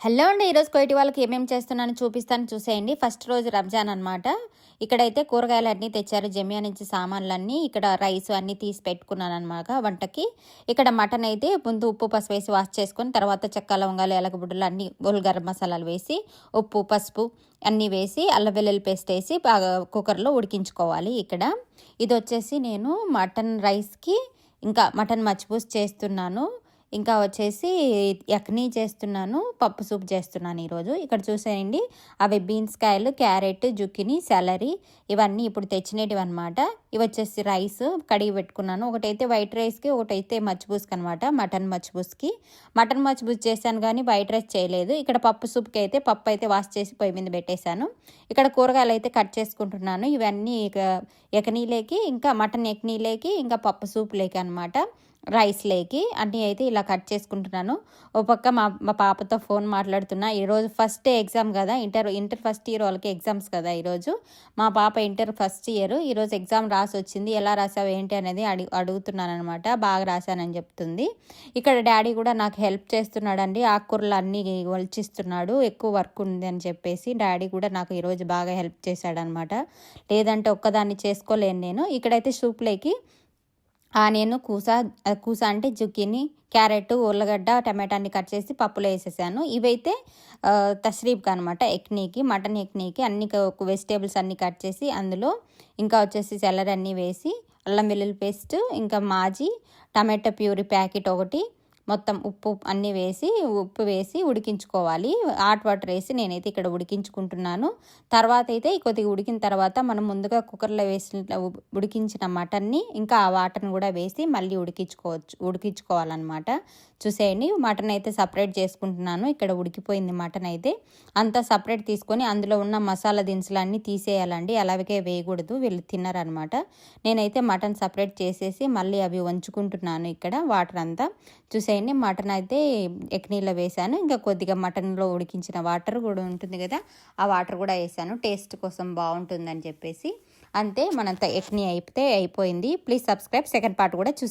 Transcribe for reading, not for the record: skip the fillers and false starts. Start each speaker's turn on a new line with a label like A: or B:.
A: Hello అండి. ఈరోజు కోయిటి వాళ్ళకి ఏమేమి చేస్తున్నానో చూపిస్తాను, చూసేయండి. ఫస్ట్ రోజు రంజాన్ అనమాట. ఇక్కడైతే కూరగాయలు అన్నీ తెచ్చారు జమియా నుంచి, సామాన్లన్నీ. ఇక్కడ రైస్ అన్నీ తీసి పెట్టుకున్నాను అనమాట వంటకి. ఇక్కడ మటన్ అయితే ముందు ఉప్పు పసుపు వేసి వాష్ చేసుకొని, తర్వాత చెక్క లవంగాలు ఎలగబుడ్డలు అన్నీ గరం మసాలాలు వేసి, ఉప్పు పసుపు అన్నీ వేసి, అల్లం వెల్లుల్లి పేస్ట్ వేసి బాగా కుక్కర్లో ఉడికించుకోవాలి. ఇక్కడ ఇది వచ్చేసి నేను మటన్ రైస్కి ఇంకా మటన్ మచ్చిపూసి చేస్తున్నాను. ఇంకా వచ్చేసి యక్నీ చేస్తున్నాను, పప్పు సూప్ చేస్తున్నాను ఈరోజు. ఇక్కడ చూసేయండి, అవి బీన్స్ కాయలు, క్యారెట్, జుకినీ, సెలరీ ఇవన్నీ ఇప్పుడు తెచ్చినవి అనమాట. ఇవి వచ్చేసి రైస్ కడిగి పెట్టుకున్నాను. ఒకటైతే వైట్ రైస్కి, ఒకటైతే మచ్చిపూసుకి అనమాట. మటన్ మచ్చిపూసి చేశాను కానీ వైట్ రైస్ చేయలేదు. ఇక్కడ పప్పు సూప్కి అయితే పప్పు అయితే వాష్ చేసి పొయ్యి మీద పెట్టేశాను. ఇక్కడ కూరగాయలు అయితే కట్ చేసుకుంటున్నాను. ఇవన్నీ యక్నీలేకి, ఇంకా మటన్ యక్నీలేకి, ఇంకా పప్పు సూప్లేకి అనమాట, రైస్లేకి అన్నీ అయితే ఇలా కట్ చేసుకుంటున్నాను. ఒక పక్క మా పాపతో ఫోన్ మాట్లాడుతున్నా. ఈరోజు ఫస్ట్ డే ఎగ్జామ్ కదా, ఇంటర్ ఫస్ట్ ఇయర్ వాళ్ళకి ఎగ్జామ్స్ కదా ఈరోజు. మా పాప ఇంటర్ ఫస్ట్ ఇయర్. ఈరోజు ఎగ్జామ్ రాసి వచ్చింది. ఎలా రాసావు ఏంటి అనేది అడుగుతున్నాను అనమాట. బాగా రాశానని చెప్తుంది. ఇక్కడ డాడీ కూడా నాకు హెల్ప్ చేస్తున్నాడండి. ఆకుకూరలు అన్నీ ఒలిచిస్తున్నాడు. ఎక్కువ వర్క్ ఉంది అని చెప్పేసి డాడీ కూడా నాకు ఈరోజు బాగా హెల్ప్ చేశాడనమాట. లేదంటే ఒక్కదాన్ని చేసుకోలేను నేను. ఇక్కడైతే సూప్లోకి ఆనియన్, కూస అంటే జుకీని, క్యారెట్, ఉల్లగడ్డ, టమాటా అన్ని కట్ చేసి పప్పులో వేసేసాను. ఇవైతే తస్రీబ్కి అనమాట, యక్నీకి, మటన్ యక్నీకి అన్ని వెజిటేబుల్స్ అన్నీ కట్ చేసి అందులో ఇంకా వచ్చేసి సెలరీ అన్నీ వేసి, అల్లం వెల్లుల్లి పేస్ట్, ఇంకా మాజీ, టమాటా ప్యూరీ ప్యాకెట్ ఒకటి, మొత్తం ఉప్పు అన్నీ వేసి, ఉప్పు వేసి ఉడికించుకోవాలి. హాట్ వాటర్ వేసి నేనైతే ఇక్కడ ఉడికించుకుంటున్నాను. తర్వాత అయితే కొద్దిగా ఉడికిన తర్వాత మనం ముందుగా కుక్కర్లో వేసిన ఉడికించిన మటన్ని ఇంకా ఆ వాటర్ని కూడా వేసి మళ్ళీ ఉడికించుకోవాలన్నమాట. చూసేయండి, మటన్ అయితే సపరేట్ చేసుకుంటున్నాను. ఇక్కడ ఉడికిపోయింది మటన్ అయితే. అంతా సపరేట్ తీసుకొని అందులో ఉన్న మసాలా దినుసులు అన్నీ తీసేయాలండి. అలాగే వేయకూడదు, వీళ్ళు తిన్నారనమాట. నేనైతే మటన్ సపరేట్ చేసేసి మళ్ళీ అవి వంచుకుంటున్నాను ఇక్కడ వాటర్ అంతా. చూసేయండి, మటన్ అయితే యక్నీలో వేసాను. ఇంకా కొద్దిగా మటన్లో ఉడికించిన వాటర్ కూడా ఉంటుంది కదా, ఆ వాటర్ కూడా వేసాను టేస్ట్ కోసం బాగుంటుందని చెప్పేసి. అంతే, మనంతా యక్నీ అయిపోయింది. Please subscribe. సెకండ్ పార్ట్ కూడా చూసే.